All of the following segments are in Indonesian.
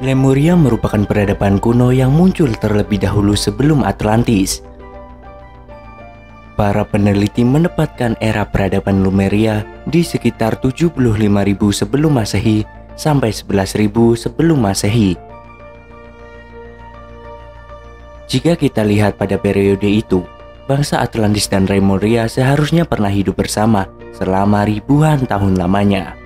Lemuria merupakan peradaban kuno yang muncul terlebih dahulu sebelum Atlantis. Para peneliti menempatkan era peradaban Lemuria di sekitar 75.000 sebelum Masehi sampai 11.000 sebelum Masehi. Jika kita lihat pada periode itu, bangsa Atlantis dan Lemuria seharusnya pernah hidup bersama selama ribuan tahun lamanya.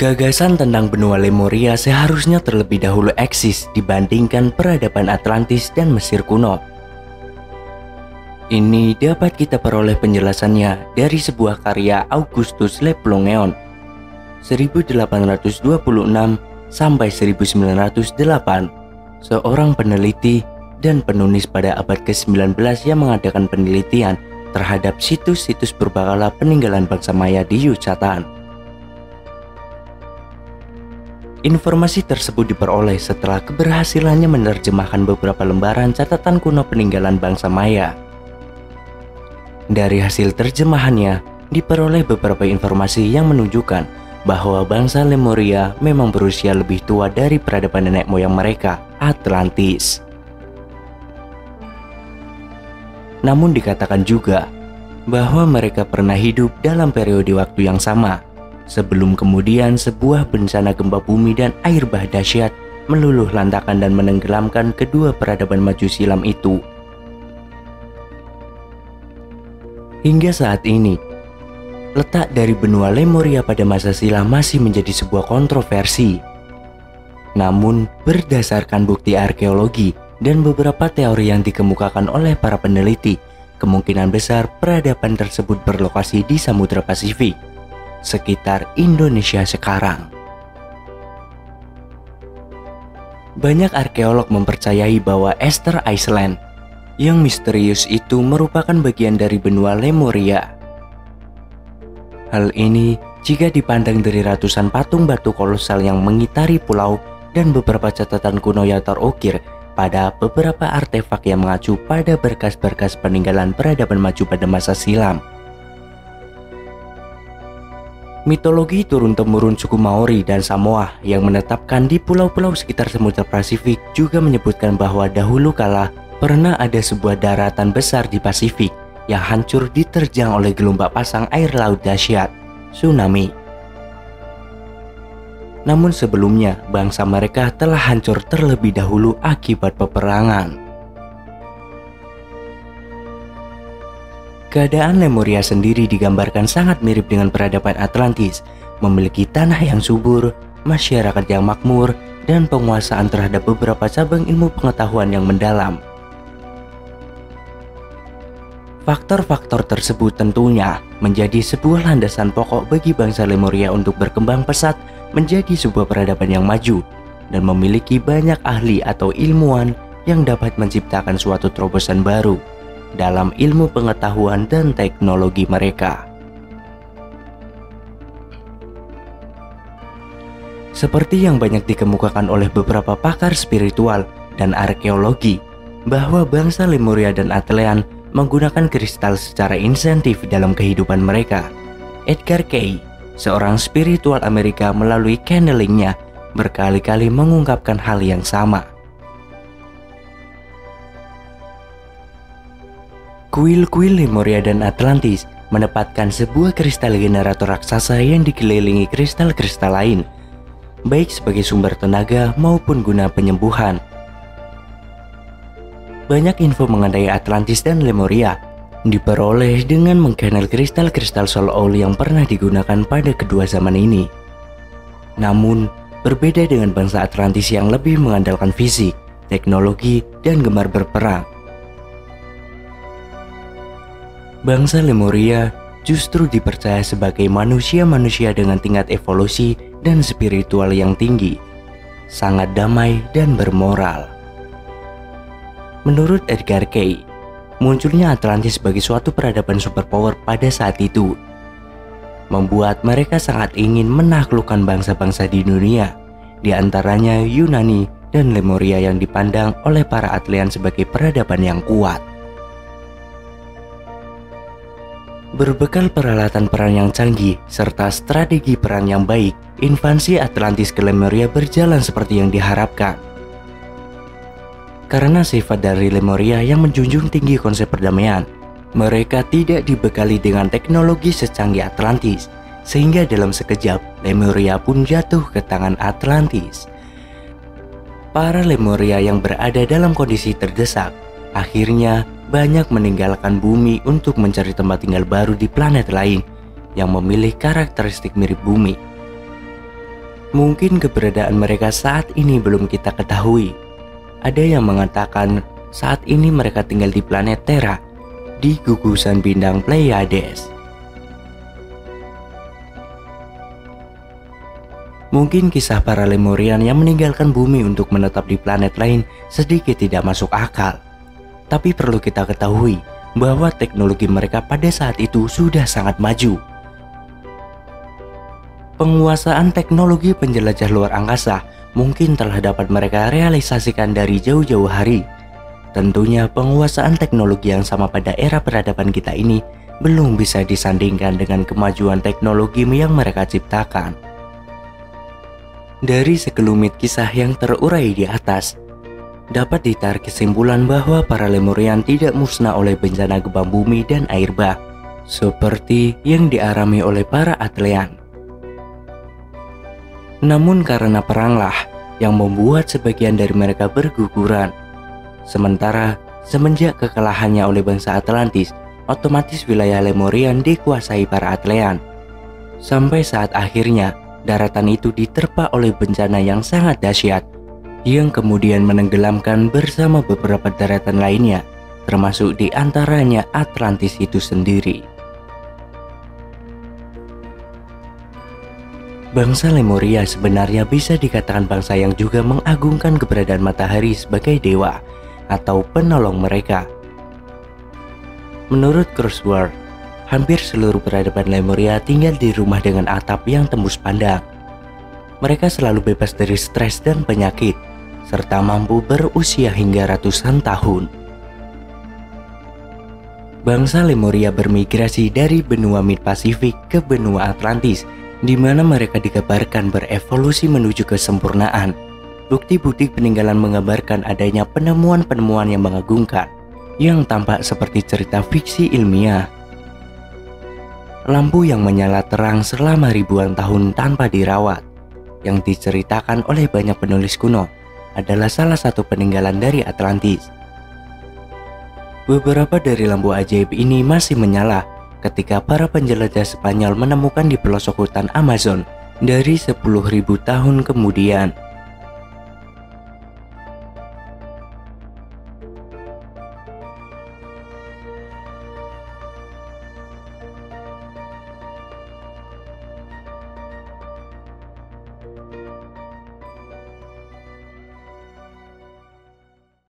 Gagasan tentang benua Lemuria seharusnya terlebih dahulu eksis dibandingkan peradaban Atlantis dan Mesir kuno. Ini dapat kita peroleh penjelasannya dari sebuah karya Augustus Le Plongeon 1826 sampai 1908, seorang peneliti dan penulis pada abad ke-19 yang mengadakan penelitian terhadap situs-situs purbakala peninggalan bangsa Maya di Yucatan. Informasi tersebut diperoleh setelah keberhasilannya menerjemahkan beberapa lembaran catatan kuno peninggalan bangsa Maya. Dari hasil terjemahannya, diperoleh beberapa informasi yang menunjukkan bahwa bangsa Lemuria memang berusia lebih tua dari peradaban nenek moyang mereka, Atlantis. Namun dikatakan juga bahwa mereka pernah hidup dalam periode waktu yang sama, sebelum kemudian sebuah bencana gempa bumi dan air bah dahsyat meluluh lantakan dan menenggelamkan kedua peradaban maju silam itu. Hingga saat ini, letak dari benua Lemuria pada masa silam masih menjadi sebuah kontroversi. Namun, berdasarkan bukti arkeologi dan beberapa teori yang dikemukakan oleh para peneliti, kemungkinan besar peradaban tersebut berlokasi di Samudra Pasifik, sekitar Indonesia sekarang. Banyak arkeolog mempercayai bahwa Easter Island yang misterius itu merupakan bagian dari benua Lemuria. Hal ini jika dipandang dari ratusan patung batu kolosal yang mengitari pulau dan beberapa catatan kuno yang terukir pada beberapa artefak yang mengacu pada berkas-berkas peninggalan peradaban maju pada masa silam. Mitologi turun-temurun suku Maori dan Samoa yang menetapkan di pulau-pulau sekitar Samudra Pasifik juga menyebutkan bahwa dahulu kala pernah ada sebuah daratan besar di Pasifik yang hancur diterjang oleh gelombang pasang air laut dahsyat, tsunami. Namun sebelumnya bangsa mereka telah hancur terlebih dahulu akibat peperangan. Keadaan Lemuria sendiri digambarkan sangat mirip dengan peradaban Atlantis, memiliki tanah yang subur, masyarakat yang makmur, dan penguasaan terhadap beberapa cabang ilmu pengetahuan yang mendalam. Faktor-faktor tersebut tentunya menjadi sebuah landasan pokok bagi bangsa Lemuria untuk berkembang pesat menjadi sebuah peradaban yang maju dan memiliki banyak ahli atau ilmuwan yang dapat menciptakan suatu terobosan baru dalam ilmu pengetahuan dan teknologi mereka. Seperti yang banyak dikemukakan oleh beberapa pakar spiritual dan arkeologi, bahwa bangsa Lemuria dan Atlantean menggunakan kristal secara insentif dalam kehidupan mereka. Edgar Cay, seorang spiritual Amerika, melalui channelingnya berkali-kali mengungkapkan hal yang sama. Kuil-kuil Lemuria dan Atlantis menempatkan sebuah kristal generator raksasa yang dikelilingi kristal-kristal lain, baik sebagai sumber tenaga maupun guna penyembuhan. Banyak info mengenai Atlantis dan Lemuria diperoleh dengan mengkanal kristal-kristal Soul Owl yang pernah digunakan pada kedua zaman ini. Namun, berbeda dengan bangsa Atlantis yang lebih mengandalkan fisik, teknologi, dan gemar berperang, bangsa Lemuria justru dipercaya sebagai manusia-manusia dengan tingkat evolusi dan spiritual yang tinggi, sangat damai dan bermoral. Menurut Edgar Cay, munculnya Atlantis sebagai suatu peradaban superpower pada saat itu membuat mereka sangat ingin menaklukkan bangsa-bangsa di dunia, di antaranya Yunani dan Lemuria yang dipandang oleh para Atlantean sebagai peradaban yang kuat. Berbekal peralatan perang yang canggih serta strategi perang yang baik, invasi Atlantis ke Lemuria berjalan seperti yang diharapkan. Karena sifat dari Lemuria yang menjunjung tinggi konsep perdamaian, mereka tidak dibekali dengan teknologi secanggih Atlantis, sehingga dalam sekejap Lemuria pun jatuh ke tangan Atlantis. Para Lemuria yang berada dalam kondisi terdesak akhirnya banyak meninggalkan bumi untuk mencari tempat tinggal baru di planet lain yang memilih karakteristik mirip bumi. Mungkin keberadaan mereka saat ini belum kita ketahui. Ada yang mengatakan saat ini mereka tinggal di planet Terra, di gugusan bintang Pleiades. Mungkin kisah para Lemurian yang meninggalkan bumi untuk menetap di planet lain sedikit tidak masuk akal. Tapi perlu kita ketahui bahwa teknologi mereka pada saat itu sudah sangat maju. Penguasaan teknologi penjelajah luar angkasa mungkin telah dapat mereka realisasikan dari jauh-jauh hari. Tentunya penguasaan teknologi yang sama pada era peradaban kita ini belum bisa disandingkan dengan kemajuan teknologi yang mereka ciptakan. Dari sekelumit kisah yang terurai di atas, dapat ditarik kesimpulan bahwa para Lemurian tidak musnah oleh bencana gempa bumi dan air bah, seperti yang dialami oleh para Atlean. Namun karena peranglah yang membuat sebagian dari mereka berguguran. Sementara semenjak kekalahannya oleh bangsa Atlantis, otomatis wilayah Lemurian dikuasai para Atlean. Sampai saat akhirnya daratan itu diterpa oleh bencana yang sangat dahsyat, yang kemudian menenggelamkan bersama beberapa daratan lainnya, termasuk di antaranya Atlantis itu sendiri. Bangsa Lemuria sebenarnya bisa dikatakan bangsa yang juga mengagungkan keberadaan matahari sebagai dewa atau penolong mereka. Menurut Crossword, hampir seluruh peradaban Lemuria tinggal di rumah dengan atap yang tembus pandang. Mereka selalu bebas dari stres dan penyakit, serta mampu berusia hingga ratusan tahun. Bangsa Lemuria bermigrasi dari benua Mid-Pasifik ke benua Atlantis, di mana mereka dikabarkan berevolusi menuju kesempurnaan. Bukti-bukti peninggalan menggambarkan adanya penemuan-penemuan yang mengagumkan, yang tampak seperti cerita fiksi ilmiah. Lampu yang menyala terang selama ribuan tahun tanpa dirawat, yang diceritakan oleh banyak penulis kuno, adalah salah satu peninggalan dari Atlantis. Beberapa dari lampu ajaib ini masih menyala ketika para penjelajah Spanyol menemukan di pelosok hutan Amazon dari 10.000 tahun kemudian.